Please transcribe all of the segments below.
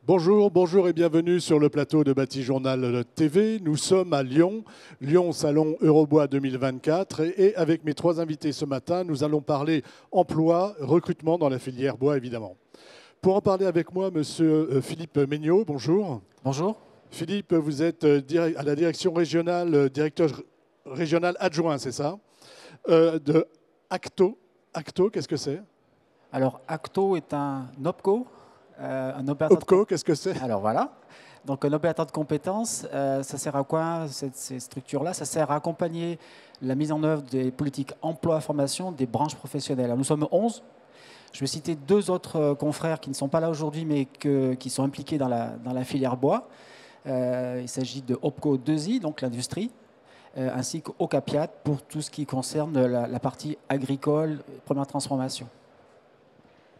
Bonjour, bonjour et bienvenue sur le plateau de Batijournal TV. Nous sommes à Lyon, Lyon Salon Eurobois 2024 et avec mes trois invités ce matin, nous allons parler emploi, recrutement dans la filière bois évidemment. Pour en parler avec moi, monsieur Philippe Megnaud, bonjour. Bonjour. Philippe, vous êtes à la direction régionale, directeur régional adjoint, c'est ça, de Acto. Acto, qu'est-ce que c'est? Alors, Acto est un OPCO. Un opérateur OPCO, qu'est-ce que c'est? Alors voilà. Donc un opérateur de compétences, ça sert à quoi ces structures-là? Ça sert à accompagner la mise en œuvre des politiques emploi-formation des branches professionnelles. Alors, nous sommes 11. Je vais citer deux autres confrères qui ne sont pas là aujourd'hui, mais qui sont impliqués dans la filière bois. Il s'agit de OPCO 2I, donc l'industrie, ainsi qu'OCAPIAT pour tout ce qui concerne la partie agricole, première transformation.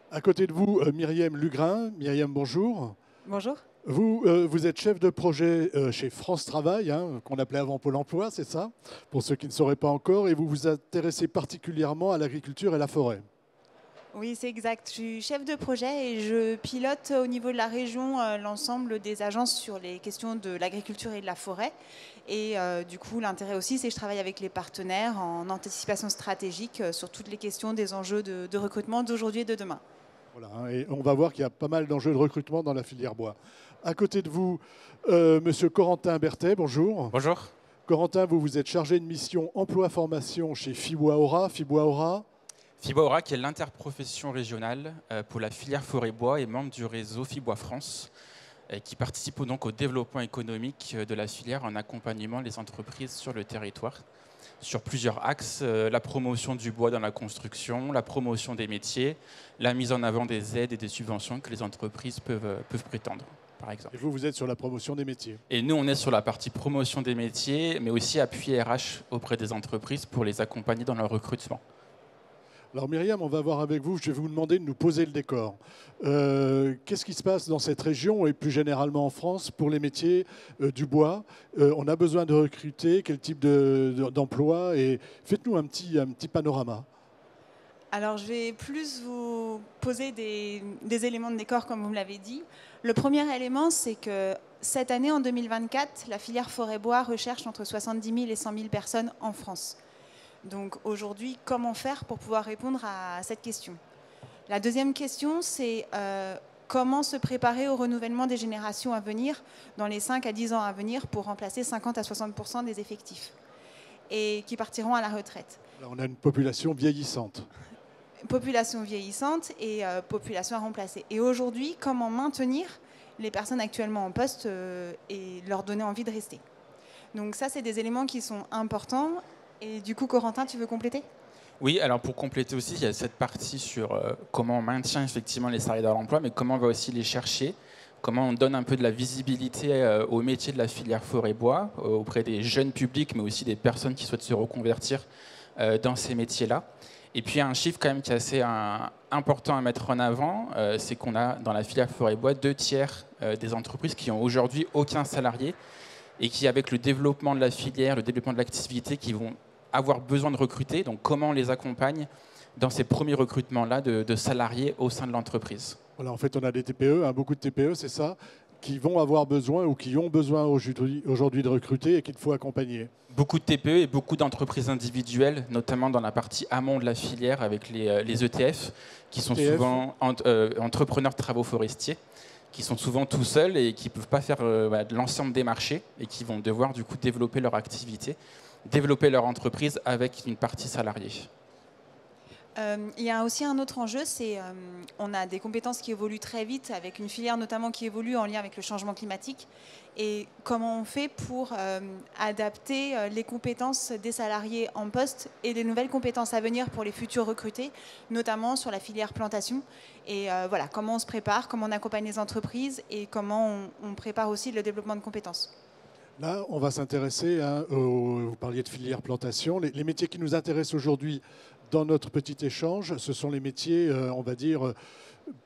À côté de vous, Myriam Lugrin. Myriam, bonjour. Bonjour. Vous êtes chef de projet chez France Travail, hein, qu'on appelait avant Pôle emploi, c'est ça? Pour ceux qui ne sauraient pas encore, et vous vous intéressez particulièrement à l'agriculture et la forêt. Oui, c'est exact. Je suis chef de projet et je pilote au niveau de la région l'ensemble des agences sur les questions de l'agriculture et de la forêt. Et du coup, l'intérêt aussi, c'est que je travaille avec les partenaires en anticipation stratégique sur toutes les questions des enjeux de recrutement d'aujourd'hui et de demain. Voilà, et on va voir qu'il y a pas mal d'enjeux de recrutement dans la filière bois. À côté de vous, monsieur Corentin Berthet, bonjour. Bonjour. Corentin, vous êtes chargé de mission emploi-formation chez Fibois-Aura. Fibois-Aura Fibois-Aura, qui est l'interprofession régionale pour la filière forêt-bois et membre du réseau Fibois France, qui participe donc au développement économique de la filière en accompagnement des entreprises sur le territoire, sur plusieurs axes, la promotion du bois dans la construction, la promotion des métiers, la mise en avant des aides et des subventions que les entreprises peuvent prétendre, par exemple. Et vous êtes sur la promotion des métiers. Et nous, on est sur la partie promotion des métiers, mais aussi appui RH auprès des entreprises pour les accompagner dans leur recrutement. Alors Myriam, on va voir avec vous, je vais vous demander de nous poser le décor. Qu'est-ce qui se passe dans cette région et plus généralement en France pour les métiers du bois? On a besoin de recruter, quel type d'emploi? Et faites-nous un petit panorama. Alors, je vais plus vous poser des éléments de décor, comme vous me l'avez dit. Le premier élément, c'est que cette année, en 2024, la filière forêt-bois recherche entre 70 000 et 100 000 personnes en France. Donc aujourd'hui, comment faire pour pouvoir répondre à cette question? La deuxième question, c'est comment se préparer au renouvellement des générations à venir dans les 5 à 10 ans à venir pour remplacer 50 à 60% des effectifs et qui partiront à la retraite. Alors, on a une population vieillissante. Population vieillissante et population à remplacer. Et aujourd'hui, comment maintenir les personnes actuellement en poste et leur donner envie de rester? Donc ça, c'est des éléments qui sont importants. Et du coup, Corentin, tu veux compléter? Oui, alors pour compléter aussi, il y a cette partie sur comment on maintient effectivement les salariés dans l'emploi, mais comment on va aussi les chercher, comment on donne un peu de la visibilité au métier de la filière forêt-bois, auprès des jeunes publics, mais aussi des personnes qui souhaitent se reconvertir dans ces métiers-là. Et puis un chiffre quand même qui est assez important à mettre en avant, c'est qu'on a dans la filière forêt-bois 2/3 des entreprises qui ont aujourd'hui aucun salarié et qui, avec le développement de la filière, le développement de l'activité, qui vont avoir besoin de recruter. Donc comment on les accompagne dans ces premiers recrutements-là de salariés au sein de l'entreprise? Voilà, en fait, on a des TPE, hein, beaucoup de TPE, c'est ça, qui vont avoir besoin ou qui ont besoin aujourd'hui de recruter et qu'il faut accompagner. Beaucoup de TPE et beaucoup d'entreprises individuelles, notamment dans la partie amont de la filière avec les ETF, qui sont souvent entrepreneurs de travaux forestiers, qui sont souvent tout seuls et qui ne peuvent pas faire de l'ensemble des marchés et qui vont devoir du coup développer leur activité, développer leur entreprise avec une partie salariée. Il y a aussi un autre enjeu, c'est on a des compétences qui évoluent très vite, avec une filière notamment qui évolue en lien avec le changement climatique. Et comment on fait pour adapter les compétences des salariés en poste et les nouvelles compétences à venir pour les futurs recrutés, notamment sur la filière plantation. Et voilà, comment on se prépare, comment on accompagne les entreprises et comment on prépare aussi le développement de compétences. Là, on va s'intéresser, hein, vous parliez de filière plantation, les métiers qui nous intéressent aujourd'hui dans notre petit échange, ce sont les métiers, on va dire,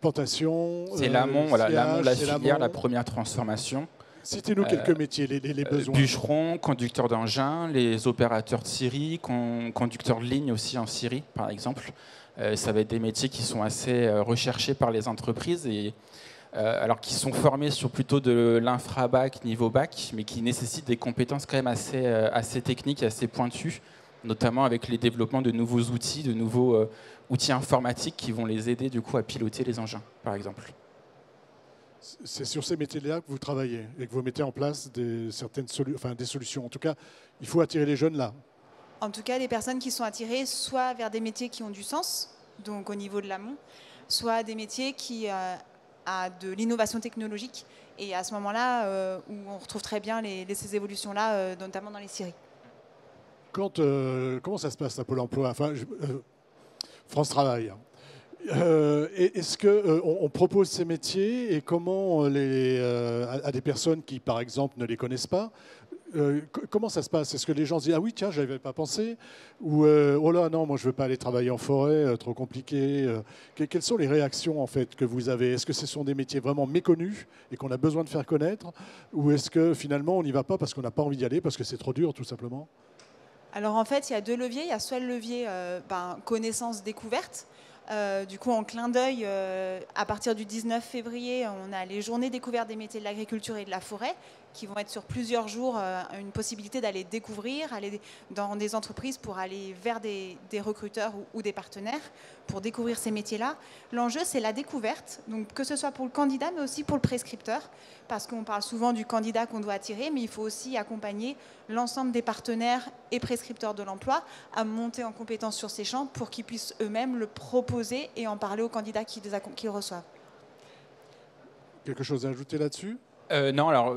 plantation. C'est l'amont, voilà, l'amont de la filière, la première transformation. Citez-nous quelques métiers, les besoins. Bûcherons, conducteurs d'engins, les opérateurs de scierie, conducteurs de ligne aussi en scierie, par exemple. Ça va être des métiers qui sont assez recherchés par les entreprises et alors qui sont formés sur plutôt de l'infra-bac, niveau bac, mais qui nécessitent des compétences quand même assez techniques, assez pointues, notamment avec les développements de nouveaux outils, de nouveaux outils informatiques qui vont les aider du coup à piloter les engins, par exemple. C'est sur ces métiers-là que vous travaillez et que vous mettez en place des solutions. En tout cas, il faut attirer les jeunes là. En tout cas, les personnes qui sont attirées soit vers des métiers qui ont du sens, donc au niveau de l'amont, soit des métiers qui a de l'innovation technologique. Et à ce moment-là, où on retrouve très bien ces évolutions-là, notamment dans les scieries. Comment ça se passe à Pôle emploi, France Travail. Est-ce qu'on propose ces métiers et comment à des personnes qui, par exemple, ne les connaissent pas, comment ça se passe? Est-ce que les gens se disent « Ah oui, tiens, je n'avais pas pensé » ou « Oh là, non, moi je ne veux pas aller travailler en forêt, trop compliqué ». Quelles sont les réactions en fait, que vous avez? Est-ce que ce sont des métiers vraiment méconnus et qu'on a besoin de faire connaître? Ou est-ce que finalement on n'y va pas parce qu'on n'a pas envie d'y aller, parce que c'est trop dur tout simplement? Alors en fait, il y a deux leviers. Il y a soit le levier connaissance découverte. Du coup, en clin d'œil, à partir du 19 février, on a les journées découvertes des métiers de l'agriculture et de la forêt qui vont être sur plusieurs jours, une possibilité d'aller découvrir, aller dans des entreprises pour aller vers des recruteurs ou des partenaires pour découvrir ces métiers-là. L'enjeu, c'est la découverte, donc que ce soit pour le candidat, mais aussi pour le prescripteur, parce qu'on parle souvent du candidat qu'on doit attirer, mais il faut aussi accompagner l'ensemble des partenaires et prescripteurs de l'emploi à monter en compétence sur ces champs pour qu'ils puissent eux-mêmes le proposer et en parler aux candidats qu'ils reçoivent. Quelque chose à ajouter là-dessus? Non, alors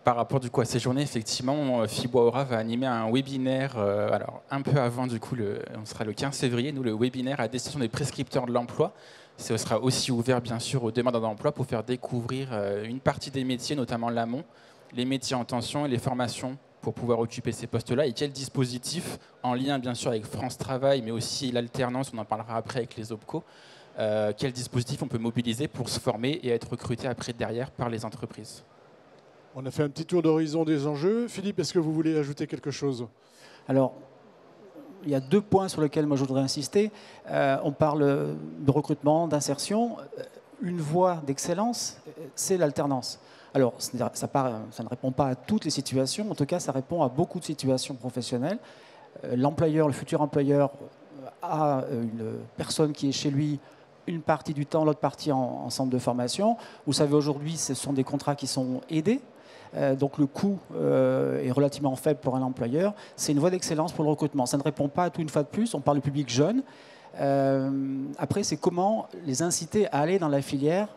par rapport du coup à ces journées, effectivement, Fibois Aura va animer un webinaire, alors un peu avant du coup, on sera le 15 février, nous le webinaire à destination des prescripteurs de l'emploi. Ce sera aussi ouvert bien sûr aux demandeurs d'emploi pour faire découvrir une partie des métiers, notamment l'amont, les métiers en tension et les formations pour pouvoir occuper ces postes-là et quel dispositif, en lien bien sûr avec France Travail, mais aussi l'alternance, on en parlera après avec les OPCO, quel dispositif on peut mobiliser pour se former et être recruté après derrière par les entreprises. On a fait un petit tour d'horizon des enjeux. Philippe, est-ce que vous voulez ajouter quelque chose? Alors, il y a 2 points sur lesquels moi je voudrais insister. On parle de recrutement, d'insertion. Une voie d'excellence, c'est l'alternance. Alors, ça ne répond pas à toutes les situations. En tout cas, ça répond à beaucoup de situations professionnelles. L'employeur, le futur employeur, a une personne qui est chez lui une partie du temps, l'autre partie en centre de formation. Vous savez, aujourd'hui, ce sont des contrats qui sont aidés. Donc le coût est relativement faible pour un employeur. C'est une voie d'excellence pour le recrutement. Ça ne répond pas à tout une fois de plus. On parle du public jeune. Après, c'est comment les inciter à aller dans la filière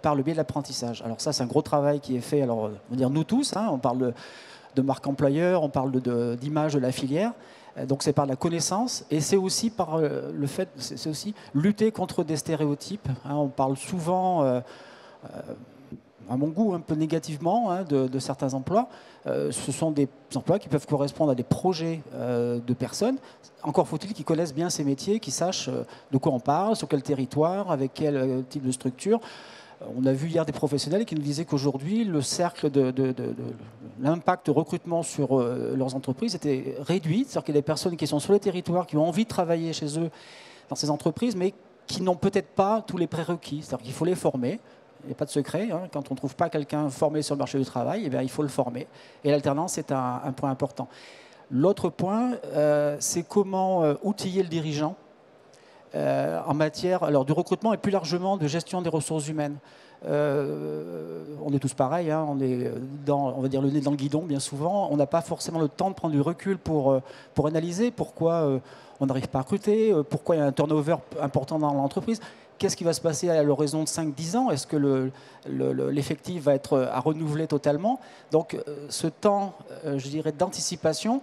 par le biais de l'apprentissage. Alors ça, c'est un gros travail qui est fait. Alors, on va dire nous tous. On parle de marque employeur, on parle d'image de la filière. Donc c'est par la connaissance et c'est aussi par le fait, c'est aussi lutter contre des stéréotypes. On parle souvent, à mon goût, un peu négativement de certains emplois. Ce sont des emplois qui peuvent correspondre à des projets de personnes. Encore faut-il qu'ils connaissent bien ces métiers, qu'ils sachent de quoi on parle, sur quel territoire, avec quel type de structure. On a vu hier des professionnels qui nous disaient qu'aujourd'hui, le cercle l'impact recrutement sur leurs entreprises était réduit. C'est-à-dire qu'il y a des personnes qui sont sur les territoires, qui ont envie de travailler chez eux dans ces entreprises, mais qui n'ont peut-être pas tous les prérequis. C'est-à-dire qu'il faut les former. Il n'y a pas de secret. Quand on ne trouve pas quelqu'un formé sur le marché du travail, eh bien, il faut le former. Et l'alternance est un point important. L'autre point, c'est comment outiller le dirigeant en matière du recrutement et plus largement de gestion des ressources humaines. On est tous pareils, on est on va dire le nez dans le guidon bien souvent. On n'a pas forcément le temps de prendre du recul pour analyser pourquoi on n'arrive pas à recruter, pourquoi il y a un turnover important dans l'entreprise. Qu'est-ce qui va se passer à l'horizon de 5-10 ans? Est-ce que l'effectif va être à renouveler totalement? Donc ce temps, je dirais, d'anticipation,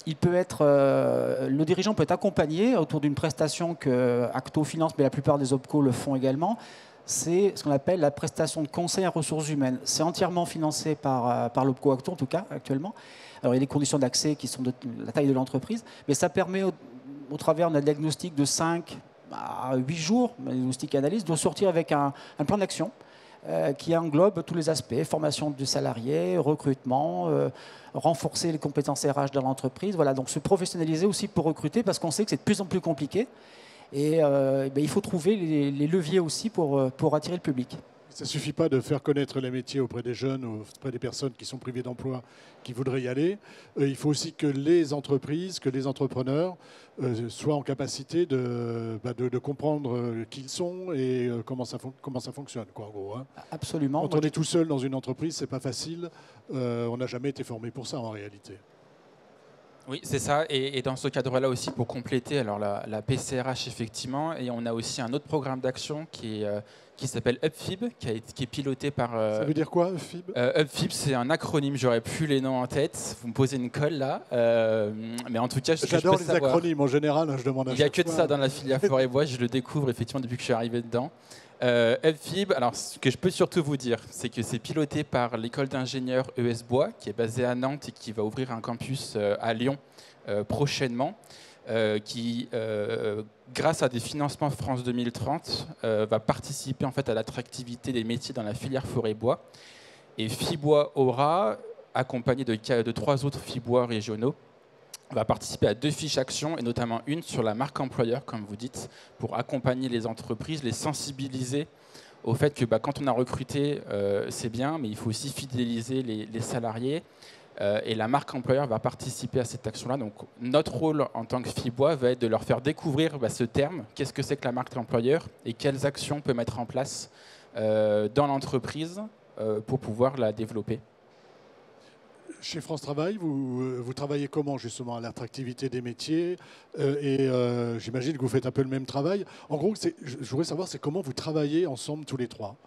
il peut être, le dirigeant peut être accompagné autour d'une prestation que Acto finance, mais la plupart des OPCO le font également. C'est ce qu'on appelle la prestation de conseil en ressources humaines. C'est entièrement financé par l'OPCO Acto, en tout cas, actuellement. Alors, il y a des conditions d'accès qui sont de la taille de l'entreprise, mais ça permet, au travers d'un diagnostic de 5 à 8 jours, un diagnostic et analyse, de sortir avec un plan d'action qui englobe tous les aspects, formation du salarié, recrutement, renforcer les compétences RH dans l'entreprise. Voilà, donc se professionnaliser aussi pour recruter, parce qu'on sait que c'est de plus en plus compliqué. Et il faut trouver les leviers aussi pour attirer le public. Ça ne suffit pas de faire connaître les métiers auprès des jeunes ou auprès des personnes qui sont privées d'emploi, qui voudraient y aller. Il faut aussi que les entreprises, que les entrepreneurs soient en capacité de comprendre qui ils sont et comment ça fonctionne, quoi, en gros. Hein. Absolument. Quand on est tout seul dans une entreprise, ce n'est pas facile. On n'a jamais été formé pour ça, en réalité. Oui, c'est ça. Et dans ce cadre-là aussi, pour compléter, alors la PCRH, effectivement, et on a aussi un autre programme d'action qui s'appelle UpFib, qui est piloté par... Ça veut dire quoi, UpFib? UpFib, c'est un acronyme, j'aurais plus les noms en tête. Vous me posez une colle, là. Mais en tout cas, j'adore les acronymes, en général, je demande à chaque fois. Il n'y a que de ça dans la filière forêt et bois, je le découvre, effectivement, depuis que je suis arrivé dedans. UpFib, alors ce que je peux surtout vous dire, c'est que c'est piloté par l'école d'ingénieurs ES Bois, qui est basée à Nantes et qui va ouvrir un campus à Lyon prochainement, qui, grâce à des financements France 2030, va participer en fait à l'attractivité des métiers dans la filière forêt et bois. Et Fibois aura, accompagné de 3 autres Fibois régionaux, va participer à 2 fiches actions, et notamment une sur la marque employeur, comme vous dites, pour accompagner les entreprises, les sensibiliser au fait que quand on a recruté, c'est bien, mais il faut aussi fidéliser les salariés. Et la marque employeur va participer à cette action-là. Donc notre rôle en tant que Fibois va être de leur faire découvrir ce terme, qu'est-ce que c'est que la marque employeur et quelles actions on peut mettre en place dans l'entreprise pour pouvoir la développer. Chez France Travail, vous travaillez comment justement à l'attractivité des métiers j'imagine que vous faites un peu le même travail. En gros, je voudrais savoir, c'est comment vous travaillez ensemble tous les 3.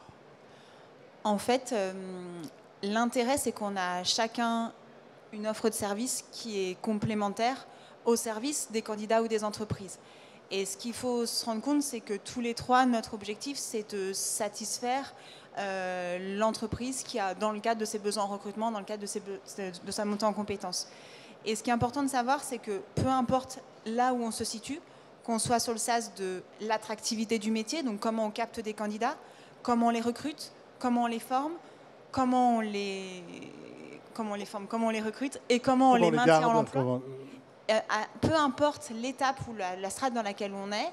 En fait, l'intérêt, c'est qu'on a chacun une offre de service qui est complémentaire au service des candidats ou des entreprises. Et ce qu'il faut se rendre compte, c'est que tous les 3, notre objectif, c'est de satisfaire l'entreprise qui a, dans le cadre de ses besoins en recrutement, dans le cadre de sa montée en compétences. Et ce qui est important de savoir, c'est que peu importe là où on se situe, qu'on soit sur le sas de l'attractivité du métier, donc comment on capte des candidats, comment on les recrute, comment on les forme, comment on les recrute et comment on les maintient en emploi. Peu importe l'étape ou la strate dans laquelle on est,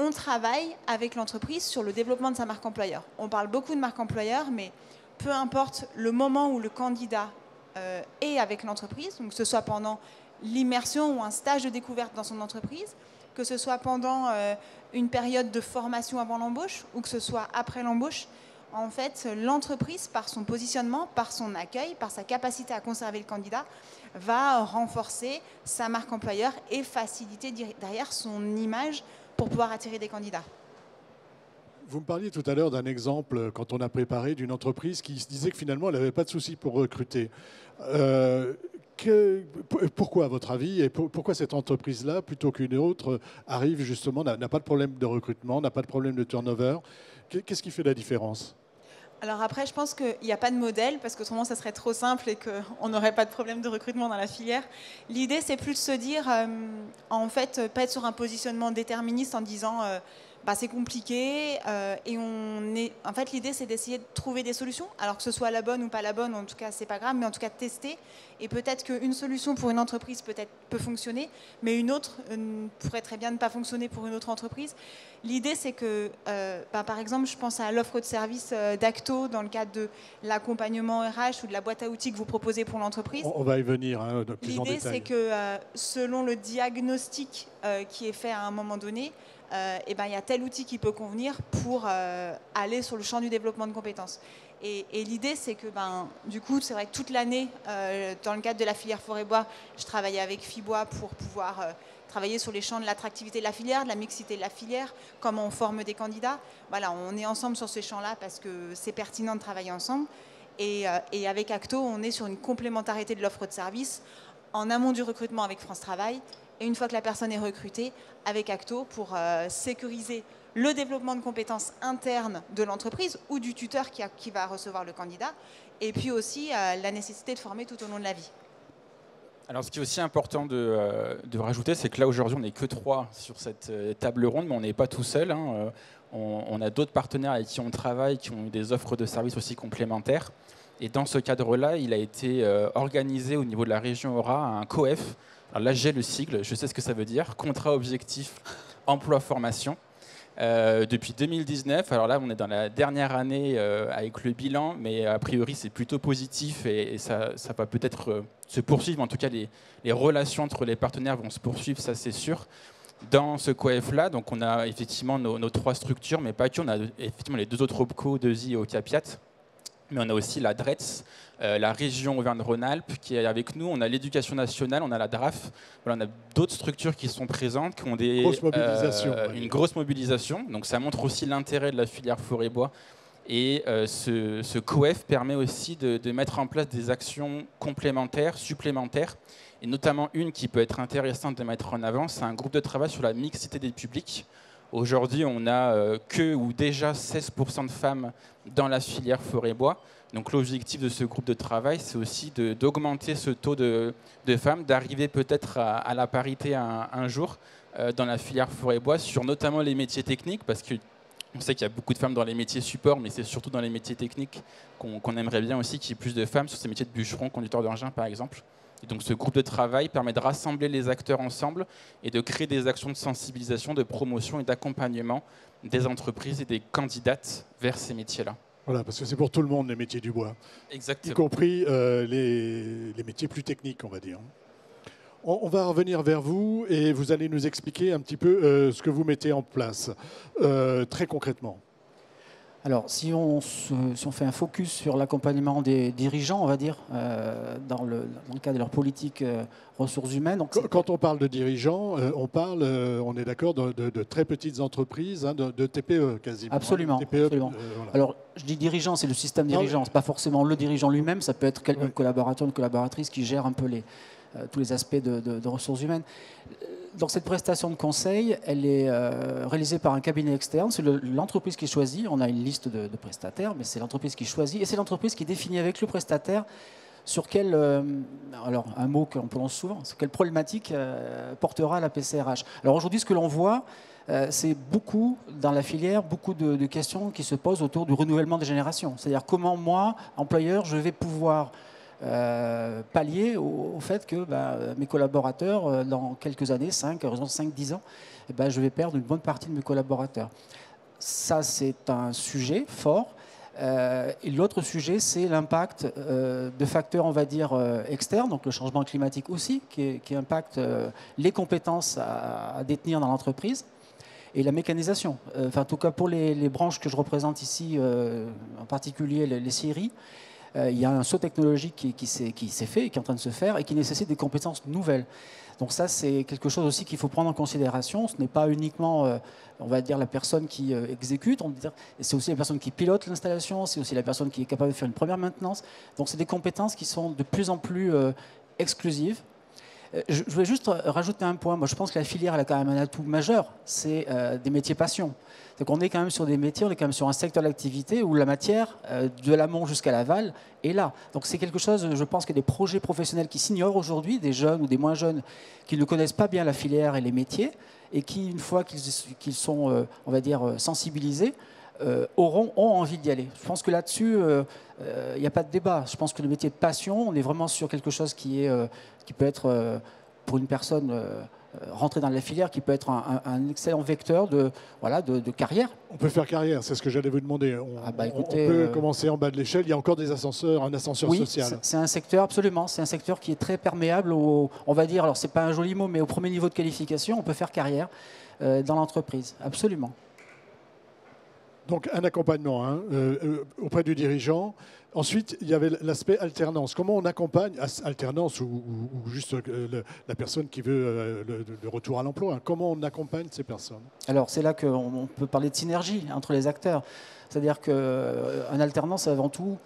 on travaille avec l'entreprise sur le développement de sa marque employeur. On parle beaucoup de marque employeur, mais peu importe le moment où le candidat est avec l'entreprise, donc que ce soit pendant l'immersion ou un stage de découverte dans son entreprise, que ce soit pendant une période de formation avant l'embauche ou que ce soit après l'embauche, en fait, l'entreprise, par son positionnement, par son accueil, par sa capacité à conserver le candidat, va renforcer sa marque employeur et faciliter derrière son image pour pouvoir attirer des candidats. Vous me parliez tout à l'heure d'un exemple, quand on a préparé, d'une entreprise qui se disait que finalement, elle n'avait pas de souci pour recruter. Pourquoi, à votre avis, et pourquoi cette entreprise-là, plutôt qu'une autre, arrive justement, n'a pas de problème de recrutement, n'a pas de problème de turnover? Qu'est-ce qui fait la différence? Alors après, je pense qu'il n'y a pas de modèle, parce qu'autrement, ça serait trop simple et qu'on n'aurait pas de problème de recrutement dans la filière. L'idée, c'est plus de se dire, en fait, pas être sur un positionnement déterministe en disant c'est compliqué. En fait, l'idée, c'est d'essayer de trouver des solutions. Alors que ce soit la bonne ou pas la bonne, en tout cas, c'est pas grave, mais en tout cas, de tester. Et peut-être qu'une solution pour une entreprise peut fonctionner, mais une autre pourrait très bien ne pas fonctionner pour une autre entreprise. L'idée, c'est que, par exemple, je pense à l'offre de service d'Acto dans le cadre de l'accompagnement RH ou de la boîte à outils que vous proposez pour l'entreprise. On va y venir de plus en détail. L'idée, c'est que selon le diagnostic qui est fait à un moment donné, il y a tel outil qui peut convenir pour aller sur le champ du développement de compétences. Et l'idée, c'est que, du coup, c'est vrai que toute l'année, dans le cadre de la filière forêt-bois, je travaillais avec Fibois pour pouvoir travailler sur les champs de l'attractivité de la filière, de la mixité de la filière, comment on forme des candidats. Voilà, on est ensemble sur ces champs-là parce que c'est pertinent de travailler ensemble. Et avec Acto, on est sur une complémentarité de l'offre de service en amont du recrutement avec France Travail. Et une fois que la personne est recrutée, avec Acto pour sécuriser le développement de compétences internes de l'entreprise ou du tuteur qui va recevoir le candidat, et puis aussi la nécessité de former tout au long de la vie. Alors, ce qui est aussi important de rajouter, c'est que là, aujourd'hui, on n'est que 3 sur cette table ronde, mais on n'est pas tout seul. Hein. On a d'autres partenaires avec qui on travaille, qui ont eu des offres de services aussi complémentaires. Et dans ce cadre-là, il a été organisé au niveau de la région Aura un COEF. Alors là, j'ai le sigle, je sais ce que ça veut dire, Contrat Objectif Emploi Formation, depuis 2019. Alors là, on est dans la dernière année avec le bilan, mais a priori, c'est plutôt positif et ça va peut-être se poursuivre. En tout cas, les relations entre les partenaires vont se poursuivre, ça c'est sûr. Dans ce COEF-là, donc on a effectivement nos 3 structures, mais pas que. On a effectivement les 2 autres OPCO, 2I et Ocapiat. Mais on a aussi la DRETS, la région Auvergne-Rhône-Alpes qui est avec nous. On a l'éducation nationale, on a la DRAF. Voilà, on a d'autres structures qui sont présentes, qui ont une grosse mobilisation. Donc ça montre aussi l'intérêt de la filière forêt-bois. Et ce COEF permet aussi de mettre en place des actions complémentaires, supplémentaires, et notamment une qui peut être intéressante de mettre en avant, c'est un groupe de travail sur la mixité des publics. Aujourd'hui, on n'a que ou déjà 16% de femmes dans la filière forêt-bois. Donc l'objectif de ce groupe de travail, c'est aussi d'augmenter ce taux de femmes, d'arriver peut-être à la parité un jour dans la filière forêt-bois, sur notamment les métiers techniques, parce que on sait qu'il y a beaucoup de femmes dans les métiers support, mais c'est surtout dans les métiers techniques qu'on aimerait bien aussi qu'il y ait plus de femmes sur ces métiers de bûcheron, conducteur d'engin par exemple. Et donc ce groupe de travail permet de rassembler les acteurs ensemble et de créer des actions de sensibilisation, de promotion et d'accompagnement des entreprises et des candidates vers ces métiers-là. Voilà, parce que c'est pour tout le monde les métiers du bois. Exactement. Y compris les métiers plus techniques, on va dire. On va revenir vers vous et vous allez nous expliquer un petit peu ce que vous mettez en place, très concrètement. Alors, si on fait un focus sur l'accompagnement des dirigeants, on va dire, dans le cadre de leur politique ressources humaines. Donc quand on parle de dirigeants, on est d'accord, de très petites entreprises, hein, de TPE quasiment. Absolument. TPE, absolument. Voilà. Alors, je dis dirigeant, c'est le système dirigeant, ce n'est pas forcément le dirigeant lui-même, ça peut être quelqu'un, collaborateur, une collaboratrice qui gère un peu tous les aspects de ressources humaines. Donc cette prestation de conseil, elle est réalisée par un cabinet externe. C'est l'entreprise qui choisit. On a une liste de prestataires, mais c'est l'entreprise qui choisit. Et c'est l'entreprise qui définit avec le prestataire sur quelle, alors un mot qu'on prononce souvent, sur quelle problématique portera la PCRH. Alors aujourd'hui, ce que l'on voit, c'est beaucoup dans la filière, beaucoup de questions qui se posent autour du renouvellement des générations. C'est-à-dire comment moi, employeur, je vais pouvoir pallier au fait que mes collaborateurs, dans quelques années, 5-10 ans, je vais perdre une bonne partie de mes collaborateurs. Ça, c'est un sujet fort. Et l'autre sujet, c'est l'impact de facteurs, on va dire, externes, donc le changement climatique aussi, qui impacte les compétences à détenir dans l'entreprise, et la mécanisation. En tout cas, pour les branches que je représente ici, en particulier les scieries, il y a un saut technologique qui s'est fait et qui est en train de se faire et qui nécessite des compétences nouvelles. Donc ça, c'est quelque chose aussi qu'il faut prendre en considération. Ce n'est pas uniquement, on va dire, la personne qui exécute, c'est aussi la personne qui pilote l'installation, c'est aussi la personne qui est capable de faire une première maintenance. Donc c'est des compétences qui sont de plus en plus exclusives. Je voulais juste rajouter un point. Moi, je pense que la filière, elle a quand même un atout majeur, c'est des métiers passion. Donc on est quand même sur des métiers, on est quand même sur un secteur d'activité où la matière, de l'amont jusqu'à l'aval, est là. Donc c'est quelque chose, je pense qu'il y a des projets professionnels qui s'ignorent aujourd'hui, des jeunes ou des moins jeunes qui ne connaissent pas bien la filière et les métiers, et qui, une fois qu'ils sont, on va dire, sensibilisés, ont envie d'y aller. Je pense que là-dessus, il n'y a pas de débat. Je pense que le métier de passion, on est vraiment sur quelque chose qui peut être, pour une personne rentrer dans la filière, qui peut être un excellent vecteur de carrière. On peut faire carrière, c'est ce que j'allais vous demander. On peut commencer en bas de l'échelle. Il y a encore des ascenseurs, un ascenseur social. Oui, c'est un secteur, absolument. C'est un secteur qui est très perméable, on va dire, alors c'est pas un joli mot, mais au premier niveau de qualification, on peut faire carrière dans l'entreprise, absolument. Donc un accompagnement auprès du dirigeant. Ensuite, il y avait l'aspect alternance. Comment on accompagne, alternance ou juste la personne qui veut le retour à l'emploi, comment on accompagne ces personnes? Alors c'est là qu'on peut parler de synergie entre les acteurs. C'est-à-dire qu'un alternance, c'est avant tout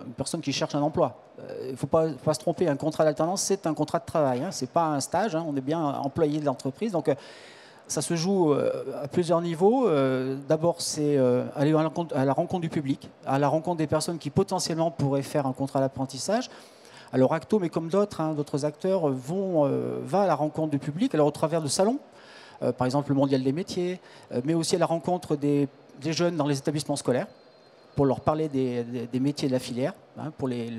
une personne qui cherche un emploi. Il ne faut pas se tromper, un contrat d'alternance, c'est un contrat de travail. Ce n'est pas un stage, on est bien employé de l'entreprise. Donc ça se joue à plusieurs niveaux. D'abord, c'est aller à la rencontre du public, à la rencontre des personnes qui potentiellement pourraient faire un contrat d'apprentissage. Alors Acto, mais comme d'autres acteurs, va à la rencontre du public, alors au travers de salons, par exemple le Mondial des métiers, mais aussi à la rencontre des jeunes dans les établissements scolaires, pour leur parler des métiers de la filière, pour les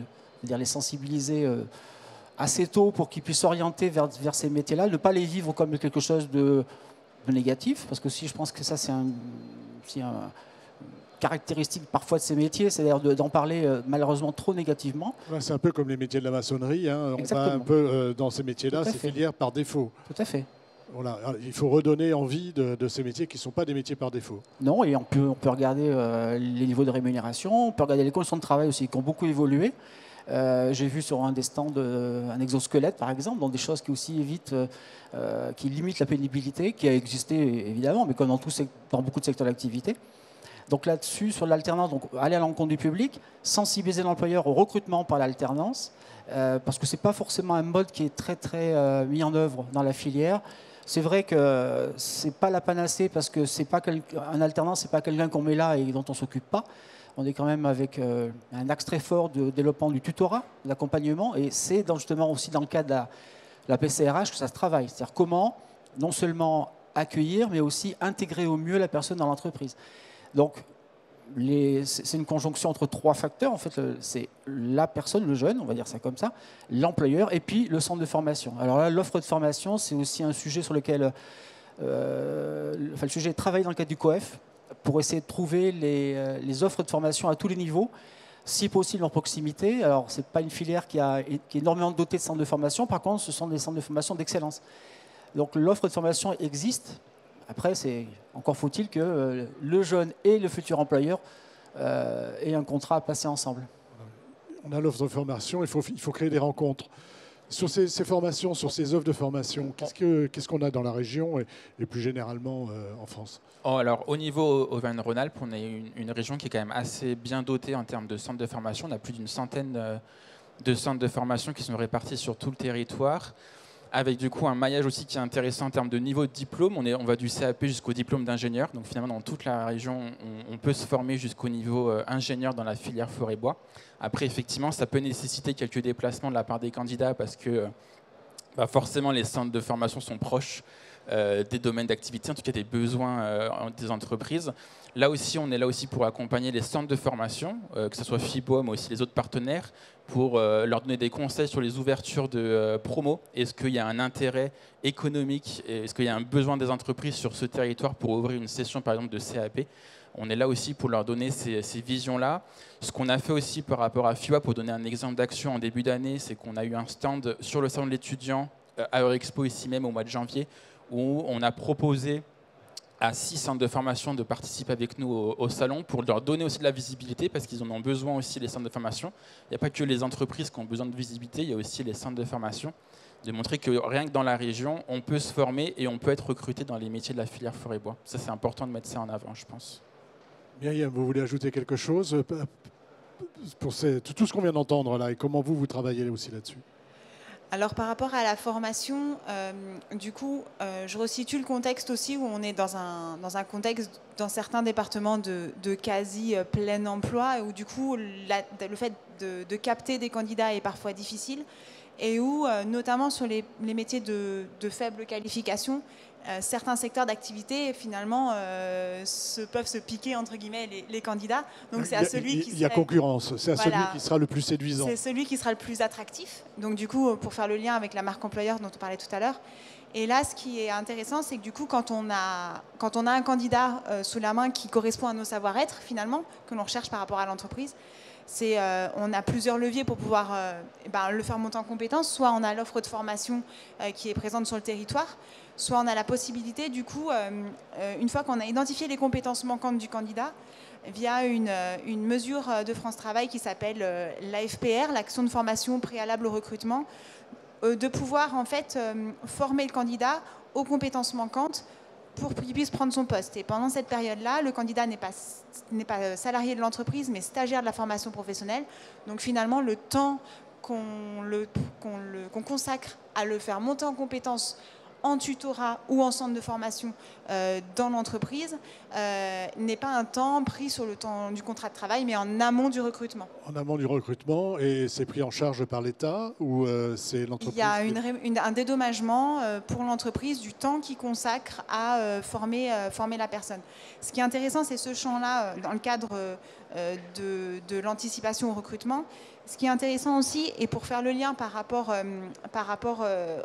sensibiliser assez tôt pour qu'ils puissent s'orienter vers ces métiers-là, ne pas les vivre comme quelque chose négatif, parce que si je pense que ça c'est un caractéristique parfois de ces métiers, c'est-à-dire d'en parler malheureusement trop négativement. Ouais, c'est un peu comme les métiers de la maçonnerie, hein. On va un peu dans ces métiers-là, ces filières par défaut. Tout à fait. Voilà. Il faut redonner envie de ces métiers qui ne sont pas des métiers par défaut. Non, et on peut regarder les niveaux de rémunération, on peut regarder les conditions de travail aussi qui ont beaucoup évolué. J'ai vu sur un des stands un exosquelette, par exemple, dans des choses qui aussi qui limitent la pénibilité, qui a existé évidemment, mais comme dans beaucoup de secteurs d'activité. Donc là-dessus, sur l'alternance, donc aller à l'encontre du public, sensibiliser l'employeur au recrutement par l'alternance, parce que ce n'est pas forcément un mode qui est très très mis en œuvre dans la filière. C'est vrai que ce n'est pas la panacée, parce que un alternant, ce n'est pas quelqu'un qu'on met là et dont on ne s'occupe pas. On est quand même avec un axe très fort de développement du tutorat, de l'accompagnement, et c'est justement aussi dans le cadre de la PCRH que ça se travaille. C'est-à-dire comment non seulement accueillir, mais aussi intégrer au mieux la personne dans l'entreprise. Donc, c'est une conjonction entre 3 facteurs. En fait, c'est la personne, le jeune, on va dire ça comme ça, l'employeur, et puis le centre de formation. Alors là, l'offre de formation, c'est aussi un sujet sur lequel le sujet est travaillé dans le cadre du COEF, pour essayer de trouver les offres de formation à tous les niveaux, si possible en proximité. Alors, ce n'est pas une filière qui est énormément dotée de centres de formation. Par contre, ce sont des centres de formation d'excellence. Donc, l'offre de formation existe. Après, encore faut-il que le jeune et le futur employeur aient un contrat à passer ensemble. On a l'offre de formation, il faut créer des rencontres. Sur ces formations, sur ces offres de formation, qu'est-ce qu'on a dans la région et plus généralement en France? Alors, au niveau Auvergne-Rhône-Alpes, on est une région qui est quand même assez bien dotée en termes de centres de formation. On a plus d'une centaine de centres de formation qui sont répartis sur tout le territoire, avec du coup un maillage aussi qui est intéressant en termes de niveau de diplôme. On va du CAP jusqu'au diplôme d'ingénieur. Donc finalement, dans toute la région, on peut se former jusqu'au niveau ingénieur dans la filière forêt-bois. Après, effectivement, ça peut nécessiter quelques déplacements de la part des candidats parce que forcément, les centres de formation sont proches des domaines d'activité, en tout cas des besoins des entreprises. Là aussi, on est là aussi pour accompagner les centres de formation, que ce soit FIBO, mais aussi les autres partenaires, pour leur donner des conseils sur les ouvertures de promo. Est-ce qu'il y a un intérêt économique? Est-ce qu'il y a un besoin des entreprises sur ce territoire pour ouvrir une session, par exemple, de CAP? On est là aussi pour leur donner ces visions-là. Ce qu'on a fait aussi par rapport à FIWA, pour donner un exemple d'action en début d'année, c'est qu'on a eu un stand sur le salon de l'étudiant à Eurexpo ici même au mois de janvier, où on a proposé à 6 centres de formation de participer avec nous au salon pour leur donner aussi de la visibilité, parce qu'ils en ont besoin aussi, les centres de formation. Il n'y a pas que les entreprises qui ont besoin de visibilité, il y a aussi les centres de formation. De montrer que rien que dans la région, on peut se former et on peut être recruté dans les métiers de la filière forêt-bois. Ça, c'est important de mettre ça en avant, je pense. Myriam, vous voulez ajouter quelque chose pour tout ce qu'on vient d'entendre là, et comment vous travaillez aussi là-dessus? Alors par rapport à la formation, du coup, je resitue le contexte aussi où on est dans un contexte, dans certains départements de quasi plein emploi, où du coup le fait de capter des candidats est parfois difficile, et où notamment sur les métiers de faible qualification, certains secteurs d'activité finalement peuvent se piquer entre guillemets les candidats. Donc c'est à celui qui il y a concurrence, c'est à celui qui sera le plus séduisant. C'est celui qui sera le plus attractif. Donc du coup, pour faire le lien avec la marque employeur dont on parlait tout à l'heure. Et là, ce qui est intéressant, c'est que du coup, quand on a un candidat sous la main qui correspond à nos savoir-être finalement, que l'on recherche par rapport à l'entreprise, on a plusieurs leviers pour pouvoir le faire monter en compétence. Soit on a l'offre de formation qui est présente sur le territoire, soit on a la possibilité, du coup, une fois qu'on a identifié les compétences manquantes du candidat, via une mesure de France Travail qui s'appelle l'AFPR, l'action de formation préalable au recrutement, de pouvoir en fait former le candidat aux compétences manquantes pour qu'il puisse prendre son poste. Et pendant cette période-là, le candidat n'est pas salarié de l'entreprise, mais stagiaire de la formation professionnelle. Donc finalement, le temps qu'on consacre à le faire monter en compétences en tutorat ou en centre de formation dans l'entreprise n'est pas un temps pris sur le temps du contrat de travail, mais en amont du recrutement. En amont du recrutement, et c'est pris en charge par l'État ou c'est l'entreprise? Il y a un dédommagement pour l'entreprise du temps qu'il consacre à former la personne. Ce qui est intéressant, c'est ce champ-là, dans le cadre de l'anticipation au recrutement, Ce qui est intéressant aussi, et pour faire le lien par rapport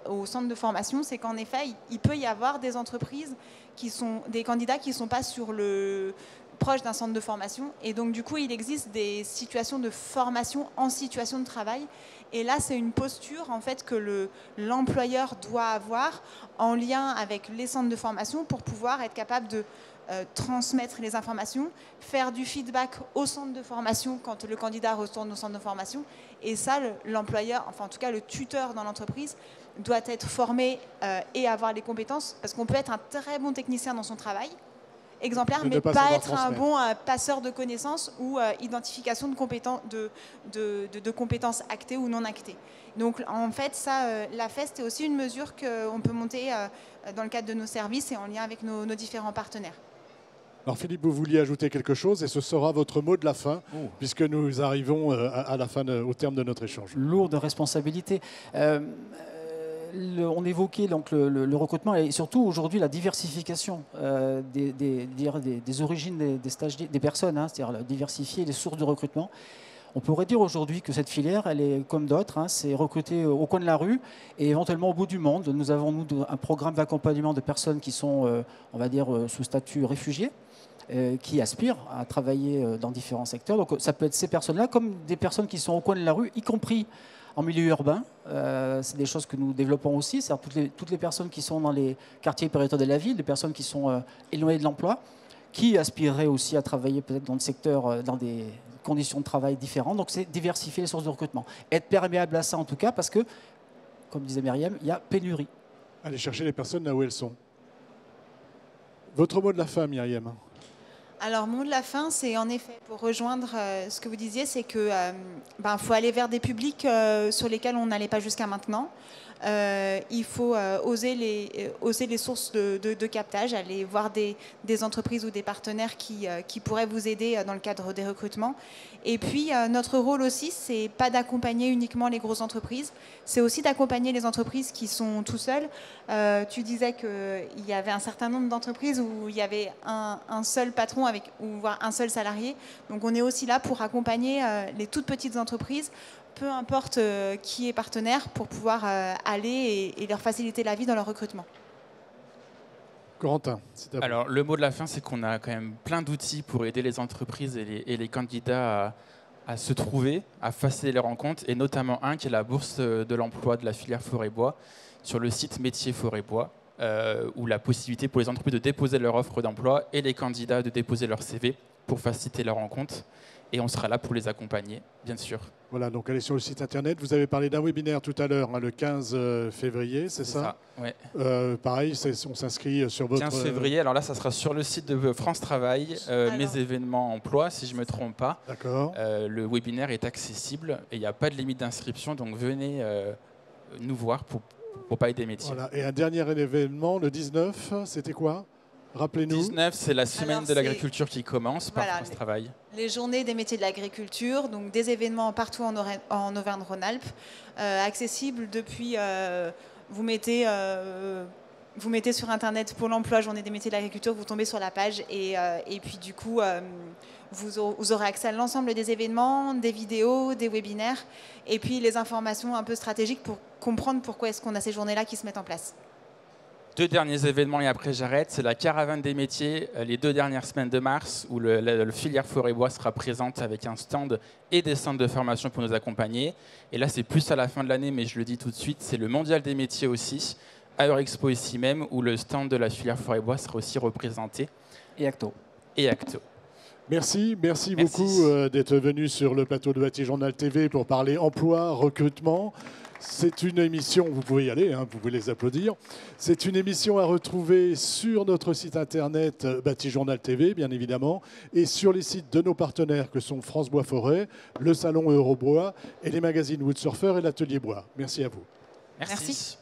au centre de formation, c'est qu'en effet, il peut y avoir des entreprises des candidats qui ne sont pas proches d'un centre de formation. Et donc, du coup, il existe des situations de formation en situation de travail. Et là, c'est une posture en fait, que l'employeur doit avoir en lien avec les centres de formation pour pouvoir être capable de transmettre les informations, faire du feedback au centre de formation quand le candidat retourne au centre de formation. Et ça, l'employeur, enfin en tout cas le tuteur dans l'entreprise, doit être formé et avoir les compétences, parce qu'on peut être un très bon technicien dans son travail, exemplaire, mais pas être un bon passeur de connaissances ou identification de compétences actées ou non actées. Donc en fait, ça, la FEST est aussi une mesure qu'on peut monter dans le cadre de nos services et en lien avec nos différents partenaires. Alors Philippe, vous vouliez ajouter quelque chose et ce sera votre mot de la fin, puisque nous arrivons à la fin, au terme de notre échange. Lourde responsabilité. On évoquait donc le recrutement et surtout aujourd'hui la diversification des origines des personnes, hein, c'est-à-dire diversifier les sources de recrutement. On pourrait dire aujourd'hui que cette filière, elle est comme d'autres, hein, c'est recruter au coin de la rue et éventuellement au bout du monde. Nous avons un programme d'accompagnement de personnes qui sont, on va dire, sous statut réfugié, qui aspirent à travailler dans différents secteurs. Donc ça peut être ces personnes-là comme des personnes qui sont au coin de la rue, y compris en milieu urbain. C'est des choses que nous développons aussi, c'est-à-dire toutes les personnes qui sont dans les quartiers périphériques de la ville, des personnes qui sont éloignées de l'emploi, qui aspireraient aussi à travailler peut-être dans le secteur, dans des conditions de travail différentes. Donc c'est diversifier les sources de recrutement. Être perméable à ça en tout cas, parce que, comme disait Myriam, il y a pénurie. Allez chercher les personnes là où elles sont. Votre mot de la fin, Myriam? Alors, mon mot de la fin, c'est en effet, pour rejoindre ce que vous disiez, c'est qu'il faut aller vers des publics sur lesquels on n'allait pas jusqu'à maintenant. Il faut oser les sources de captage, aller voir des entreprises ou des partenaires qui pourraient vous aider dans le cadre des recrutements. Et puis, notre rôle aussi, c'est pas d'accompagner uniquement les grosses entreprises, c'est aussi d'accompagner les entreprises qui sont tout seules. Tu disais qu'il y avait un certain nombre d'entreprises où il y avait un seul patron ou voire un seul salarié. Donc, on est aussi là pour accompagner les toutes petites entreprises, peu importe qui est partenaire, pour pouvoir aller et leur faciliter la vie dans leur recrutement. Corentin, c'est à vous. Alors, le mot de la fin, c'est qu'on a quand même plein d'outils pour aider les entreprises et les candidats à se trouver, à faciliter les rencontres, et notamment un qui est la bourse de l'emploi de la filière forêt-bois sur le site Métiers Forêt-Bois, où la possibilité pour les entreprises de déposer leur offre d'emploi et les candidats de déposer leur CV pour faciliter leur rencontre. Et on sera là pour les accompagner, bien sûr. Voilà, donc allez sur le site internet. Vous avez parlé d'un webinaire tout à l'heure, hein, le 15 février, c'est ça, ouais. Pareil, on s'inscrit sur votre... 15 février, alors là, ça sera sur le site de France Travail, mes événements emploi, si je ne me trompe pas. D'accord. Le webinaire est accessible et il n'y a pas de limite d'inscription, donc venez nous voir pour parler des métiers. Voilà. Et un dernier événement, le 19, c'était quoi? Rappelez-nous. 19, c'est la semaine de l'agriculture qui commence par France Travail. Les journées des métiers de l'agriculture, donc des événements partout en Auvergne-Rhône-Alpes, accessibles depuis... vous mettez sur Internet Pôle emploi, journée des métiers de l'agriculture, vous tombez sur la page et puis du coup, vous aurez accès à l'ensemble des événements, des vidéos, des webinaires et puis les informations un peu stratégiques pour comprendre pourquoi est-ce qu'on a ces journées-là qui se mettent en place. 2 derniers événements et après j'arrête, c'est la caravane des métiers, les 2 dernières semaines de mars où le filière forêt-bois sera présente avec un stand et des centres de formation pour nous accompagner. Et là c'est plus à la fin de l'année, mais je le dis tout de suite, c'est le mondial des métiers aussi, à Eurexpo ici même, où le stand de la filière forêt-bois sera aussi représenté. Et Acto. Merci beaucoup d'être venu sur le plateau de Batijournal TV pour parler emploi, recrutement. C'est une émission, vous pouvez y aller, hein, vous pouvez les applaudir. C'est une émission à retrouver sur notre site internet Batijournal TV, bien évidemment, et sur les sites de nos partenaires que sont France Bois Forêt, le Salon Eurobois et les magazines Woodsurfer et l'Atelier Bois. Merci à vous. Merci.